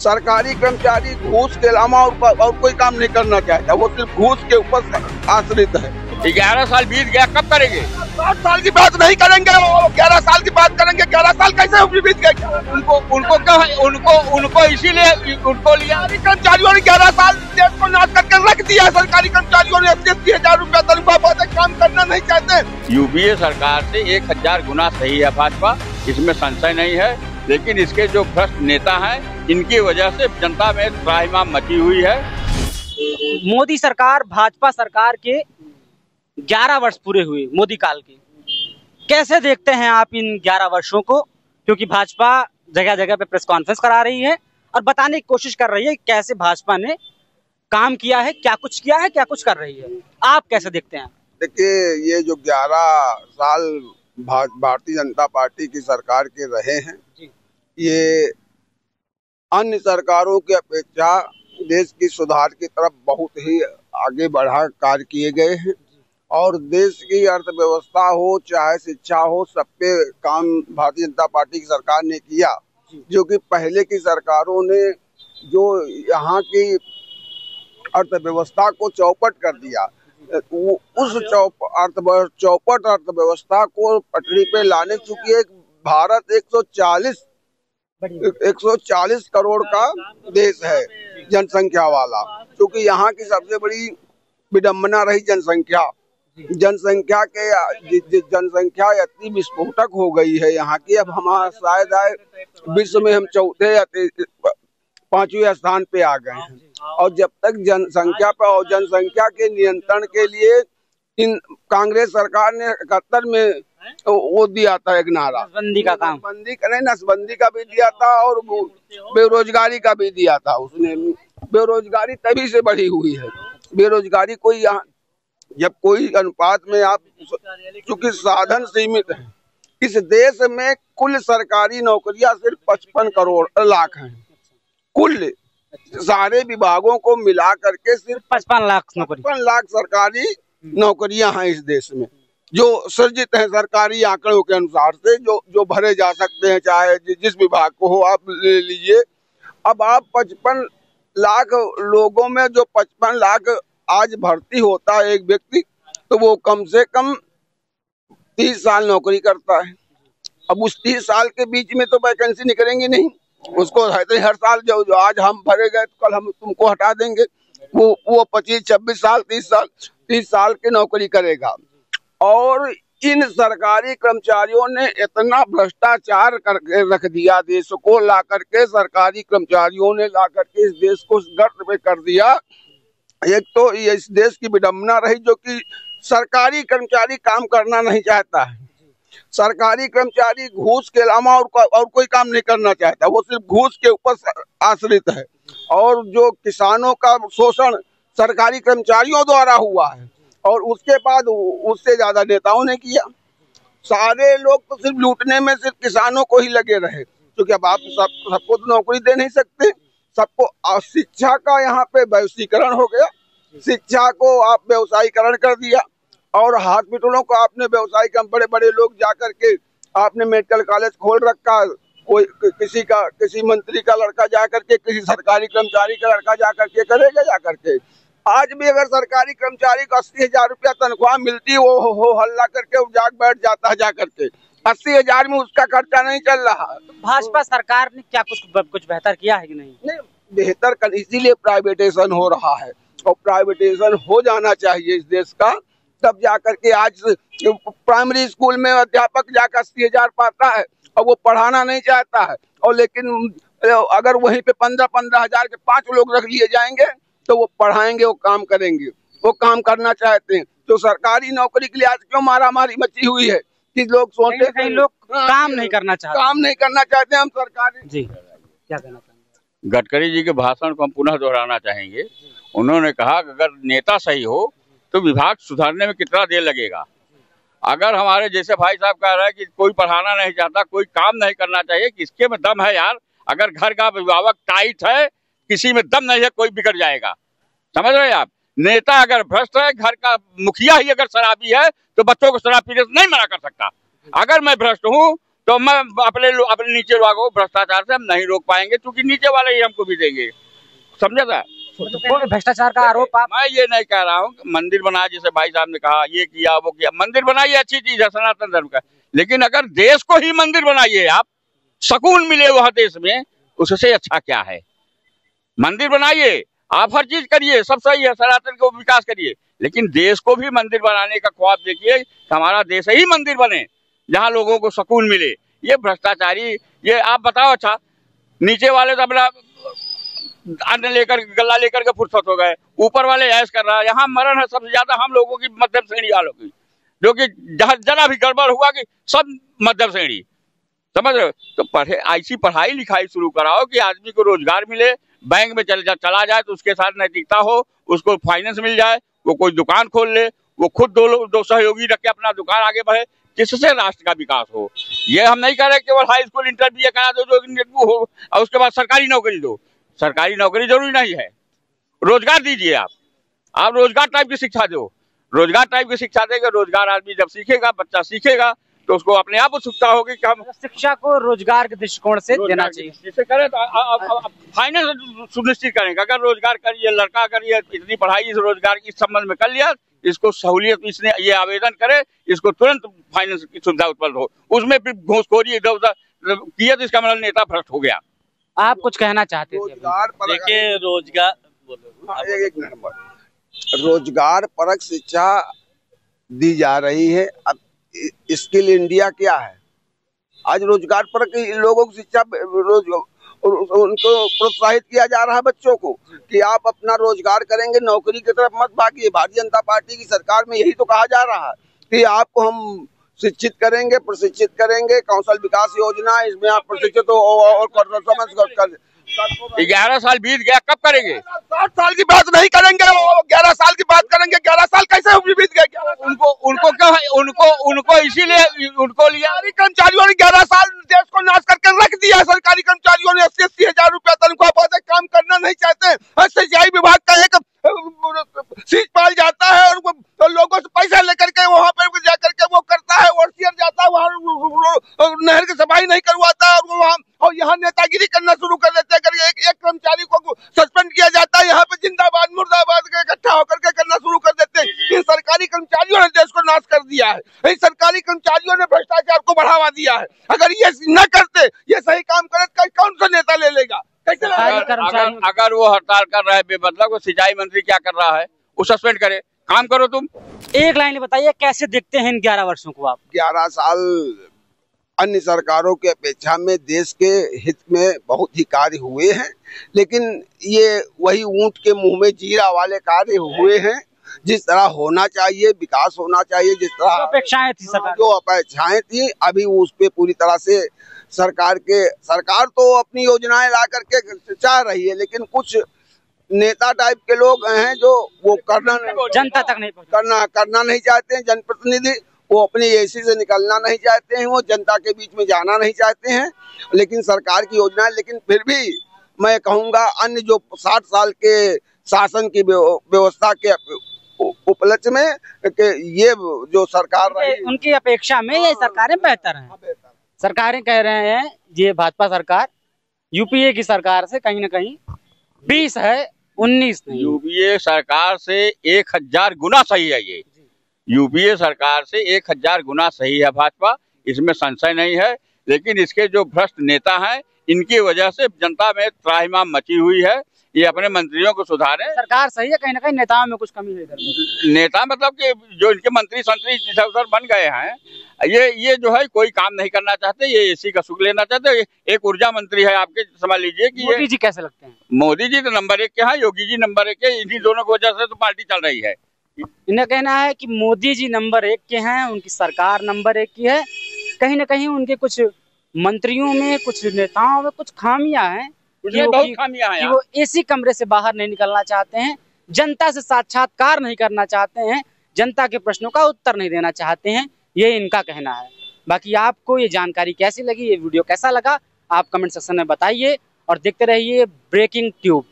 सरकारी कर्मचारी घूस के अलावा और कोई काम नहीं करना चाहता, वो सिर्फ घूस के ऊपर आश्रित है। 11 साल बीत गया, कब करेंगे? 7 साल की बात नहीं करेंगे, 11 साल की बात करेंगे। 11 साल कैसे बीत गए? उनको इसीलिए उनको लिया। कर्मचारियों ने 11 साल देश को नाश करके रख दिया। सरकारी कर्मचारियों ने 80,000 रुपया तनख्वाह पाते, काम करना नहीं चाहते। यूपीए सरकार से 1000 गुना सही है भाजपा, इसमें संशय नहीं है। लेकिन इसके जो भ्रष्ट नेता हैं, इनकी वजह से जनता में त्राहिमाम मची हुई है। मोदी सरकार, भाजपा सरकार के 11 वर्ष पूरे हुए मोदी काल के, कैसे देखते हैं आप इन 11 वर्षों को? क्योंकि भाजपा जगह जगह पे प्रेस कॉन्फ्रेंस करा रही है और बताने की कोशिश कर रही है कैसे भाजपा ने काम किया है, क्या कुछ किया है, क्या कुछ कर रही है। आप कैसे देखते हैं? देखिए, ये जो 11 साल भारतीय जनता पार्टी की सरकार के रहे हैं, ये अन्य सरकारों की अपेक्षा देश की सुधार की तरफ बहुत ही आगे बढ़ा कार्य किए गए हैं और देश की अर्थव्यवस्था हो चाहे शिक्षा हो, सब पे काम भारतीय जनता पार्टी की सरकार ने किया। जो कि पहले की सरकारों ने जो यहाँ की अर्थव्यवस्था को चौपट कर दिया, उस चौपट अर्थव्यवस्था को पटरी पे लाने, चूंकि एक भारत 140 करोड़ का देश है जनसंख्या वाला, क्योंकि यहाँ की सबसे बड़ी विडंबना रही जनसंख्या इतनी विस्फोटक हो गई है यहाँ की। अब हमारा शायद आए विश्व में हम चौथे या 5वें स्थान पे आ गए हैं। और जब तक जनसंख्या के नियंत्रण के लिए इन कांग्रेस सरकार ने 71 में वो दिया था एक नारा, नसबंदी का भी दिया था और बेरोजगारी का भी दिया था। उसने बेरोजगारी तभी से बढ़ी हुई है। बेरोजगारी कोई यहाँ, जब कोई अनुपात में आप, चूंकि साधन सीमित है, इस देश में कुल सरकारी नौकरियां सिर्फ 55 लाख हैं। कुल सारे विभागों को मिला करके सिर्फ 55 लाख सरकारी नौकरियां हैं इस देश में, जो सृजित हैं सरकारी आंकड़ों के अनुसार से, जो भरे जा सकते हैं, चाहे जिस विभाग को हो आप ले लीजिए। अब आप 55 लाख लोगों में जो 55 लाख आज भर्ती होता है एक व्यक्ति, तो वो कम से कम 30 साल नौकरी करता है। अब उस 30 साल के बीच में तो वैकेंसी निकलेंगी नहीं, उसको हर साल जो आज हम भरे गए तो कल हम तुमको हटा देंगे। वो 25, 26 साल, 30 साल की नौकरी करेगा। और इन सरकारी कर्मचारियों ने इतना भ्रष्टाचार करके रख दिया देश को, ला करके सरकारी कर्मचारियों ने ला करके इस देश को गर्त में कर दिया। एक तो ये इस देश की विडंबना रही, जो कि सरकारी कर्मचारी काम करना नहीं चाहता है। सरकारी कर्मचारी घूस के अलावा और कोई काम नहीं करना चाहता, वो सिर्फ घूस के ऊपर आश्रित है। और जो किसानों का शोषण सरकारी कर्मचारियों द्वारा हुआ है और उसके बाद उससे ज्यादा नेताओं ने किया। सारे लोग तो सिर्फ लूटने में सिर्फ किसानों को ही लगे रहे, क्योंकि अब आप सबको तो नौकरी दे नहीं सकते। सबको शिक्षा का यहाँ पे वैश्वीकरण हो गया, शिक्षा को आप व्यवसायीकरण कर दिया और हॉस्पिटलों को आपने व्यवसायीकरण, बड़े बड़े लोग जाकर के आपने मेडिकल कॉलेज खोल रखा। कोई किसी मंत्री का लड़का जाकर के, किसी सरकारी कर्मचारी का लड़का जाकर के करेगा जाकर के। आज भी अगर सरकारी कर्मचारी को 80,000 रुपया तनख्वाह मिलती, वो हो हल्ला करके जाग बैठ जाता है जाकर के। 80,000 में उसका खर्चा नहीं चल रहा। भाजपा सरकार ने क्या कुछ बेहतर किया है कि नहीं? नहीं, बेहतर कर, इसीलिए प्राइवेटाइजेशन हो रहा है और प्राइवेटाइजेशन हो जाना चाहिए इस देश का, तब जाकर के आज प्राइमरी स्कूल में अध्यापक जाकर 80,000 पाता है और वो पढ़ाना नहीं चाहता है। और लेकिन अगर वहीं पे 15-15 हजार के 5 लोग रख लिए जाएंगे तो वो पढ़ाएंगे, वो काम करेंगे, वो काम करना चाहते हैं। तो सरकारी नौकरी के लिए आज क्यों मारामारी मची हुई है कि लोग सोचते हैं, लोग काम नहीं करना चाहते। हम सरकारी जी क्या कहना चाहेंगे? गडकरी जी के भाषण को हम पुनः दोहराना चाहेंगे। उन्होंने कहा कि अगर नेता सही हो तो विभाग सुधारने में कितना देर लगेगा। अगर हमारे जैसे भाई साहब कह रहे हैं कि कोई पढ़ाना नहीं चाहता, कोई काम नहीं करना चाहिए, किसके में दम है यार? अगर घर का अभिभावक टाइट है, किसी में दम नहीं है, कोई बिगड़ जाएगा। समझ रहे हैं आप? नेता अगर भ्रष्ट है, घर का मुखिया ही अगर शराबी है, तो बच्चों को शराब पीने से नहीं मना कर सकता। अगर मैं भ्रष्ट हूँ तो मैं अपने नीचे वालों को भ्रष्टाचार से हम नहीं रोक पाएंगे, क्योंकि नीचे वाले ही हमको भी देंगे, समझा था। तो भ्रष्टाचार का आरोप आप मैं ये नहीं कह रहा हूँ मंदिर बना, जैसे भाई साहब ने कहा ये किया वो किया, मंदिर बनाइए अच्छी चीज है सनातन धर्म का, लेकिन अगर देश को ही मंदिर बनाइए आप, सुकून मिले वह देश में, उससे अच्छा क्या है। मंदिर बनाइए आप, हर चीज करिए, सब सही है, सनातन को विकास करिए, लेकिन देश को भी मंदिर बनाने का ख्वाब देखिए, हमारा देश ही मंदिर बने जहाँ लोगों को सुकून मिले। ये भ्रष्टाचारी, ये आप बताओ, अच्छा नीचे वाले तो अपना अन्न लेकर गल्ला लेकर के फुर्सत हो गए, ऊपर वाले ऐश कर रहा है। यहाँ मरण है सबसे ज्यादा हम लोगों की, मध्यम श्रेणी वालों की, जो कि जरा भी गड़बड़ हुआ कि सब मध्यम श्रेणी, समझ रहे हो। तो पढ़े, ऐसी पढ़ाई लिखाई शुरू कराओ कि आदमी को रोजगार मिले, बैंक में चला जाए तो उसके साथ नैतिकता हो, उसको फाइनेंस मिल जाए, वो कोई दुकान खोल ले, वो खुद दो सहयोगी रख के अपना दुकान आगे बढ़े, जिससे राष्ट्र का विकास हो। ये हम नहीं कह रहे केवल हाई स्कूल इंटरव्यू करा दो जो इंटरव्यू हो और उसके बाद सरकारी नौकरी दो। सरकारी नौकरी जरूरी नहीं है, रोजगार दीजिए आप रोजगार टाइप की शिक्षा दो, रोजगार टाइप की शिक्षा देंगे, रोजगार आदमी जब सीखेगा, बच्चा सीखेगा तो उसको अपने आप उत्सुकता होगी कि हम शिक्षा को रोजगार के दृष्टिकोण से देना चाहिए। जिसे करें तो फाइनेंस सुनिश्चित करेंगे। अगर रोजगार करिए, लड़का करिए, इतनी पढ़ाई इस रोजगार की संबंध में कर लिया, इसको सहूलियत, इसने ये आवेदन करे, इसको तुरंत फाइनेंस की सुविधा उत्पन्न हो, उसमें फिर घूसखोरी इधर उधर किया तो इसका मतलब नेता भ्रष्ट हो गया। आप कुछ कहना चाहते थे? देखिए रोजगार, रोजगार परक शिक्षा दी जा रही है। अब स्किल इंडिया क्या है? आज रोजगार परक लोगों की शिक्षा, उनको प्रोत्साहित किया जा रहा है बच्चों को कि आप अपना रोजगार करेंगे, नौकरी की तरफ मत भागिए। भारतीय जनता पार्टी की सरकार में यही तो कहा जा रहा है कि आपको हम शिक्षित करेंगे, प्रशिक्षित करेंगे, कौशल विकास योजना, इसमें आप प्रशिक्षित हो और 11 साल बीत गया, कब करेंगे? 7 साल की बात नहीं करेंगे, 11 साल की बात करेंगे। 11 साल कैसे बीत गए? उनको क्यों है? उनको इसीलिए उनको लिया। कर्मचारियों ने 11 साल देश को नाश करके रख दिया। सरकारी कर्मचारियों ने 80-80 हजार रुपया तनख्वाह पाते, काम करना नहीं चाहते। सिंचाई विभाग का एक सीट पाल जाता है और तो लोगों से पैसा लेकर के वहाँ पर जाकर के वो करता है, ओवरसीयर जाता है वहाँ, नहर की सफाई नहीं करवाता है और वहाँ, और यहाँ नेतागिरी करना शुरू कर देते हैं। एक कर्मचारी को सस्पेंड किया जाता है, यहाँ पे जिंदाबाद मुर्दाबाद इकट्ठा होकर के करना शुरू कर देते हैं। इन सरकारी कर्मचारियों ने देश को नाश कर दिया है। इन सरकारी कर्मचारियों ने भ्रष्टाचार को बढ़ावा दिया है। अगर ये न करते, ये सही काम करे, कौन सा नेता ले लेगा? अगर वो हड़ताल कर रहा है बेबदला, वो सिंचाई मंत्री क्या कर रहा है, वो सस्पेंड करे, काम करो तुम। एक लाइन बताइए, कैसे देखते हैं इन 11 वर्षों को आप? 11 साल अन्य सरकारों की अपेक्षा में देश के हित में बहुत ही कार्य हुए हैं, लेकिन ये वही ऊंट के मुंह में जीरा वाले कार्य हुए हैं। जिस तरह होना चाहिए, विकास होना चाहिए, जिस तरह अपेक्षाएं थी सरकार, जो अपेक्षाएं थी, अभी उस पे पूरी तरह से सरकार तो अपनी योजनाएं ला करके चाह रही है, लेकिन कुछ नेता टाइप के लोग हैं जो वो जनता तक नहीं करना नहीं चाहते हैं। जनप्रतिनिधि वो अपनी एसी से निकलना नहीं चाहते हैं, वो जनता के बीच में जाना नहीं चाहते हैं, लेकिन सरकार की योजनाएं। लेकिन फिर भी मैं कहूँगा अन्य जो 60 साल के शासन की व्यवस्था के उपलक्ष्य में कि ये जो सरकार रही, उनकी अपेक्षा में ये सरकारें बेहतर हैं। सरकारें कह रहे हैं ये भाजपा सरकार यूपीए की सरकार से कहीं ना कहीं 20 है, 19 नहीं। यूपीए सरकार से 1000 गुना सही है। ये यूपीए सरकार से 1000 गुना सही है भाजपा, इसमें संशय नहीं है। लेकिन इसके जो भ्रष्ट नेता हैं, इनकी वजह से जनता में त्राहिमाम मची हुई है। ये अपने मंत्रियों को सुधारें। सरकार सही है, कहीं ना कहीं नेताओं में कुछ कमी है। नेता मतलब कि जो इनके मंत्री संतरी इधर बन गए हैं, ये जो है कोई काम नहीं करना चाहते, ये एसी का सुख लेना चाहते। एक ऊर्जा मंत्री है आपके, समझ लीजिए कि मोदी जी कैसे लगते हैं? मोदी जी तो नंबर 1 के हैं, योगी जी नंबर 1 के। इन्हीं दोनों की वजह से तो पार्टी चल रही है। इन्हें कहना है कि मोदी जी नंबर 1 के हैं, उनकी सरकार नंबर 1 की है। कहीं ना कहीं उनके कुछ मंत्रियों में, कुछ नेताओं में कुछ खामियां हैं कि वो एसी कमरे से बाहर नहीं निकलना चाहते हैं, जनता से साक्षात्कार नहीं करना चाहते हैं, जनता के प्रश्नों का उत्तर नहीं देना चाहते हैं। ये इनका कहना है। बाकी आपको ये जानकारी कैसी लगी, ये वीडियो कैसा लगा, आप कमेंट सेक्शन में बताइए और देखते रहिए ब्रेकिंग ट्यूब।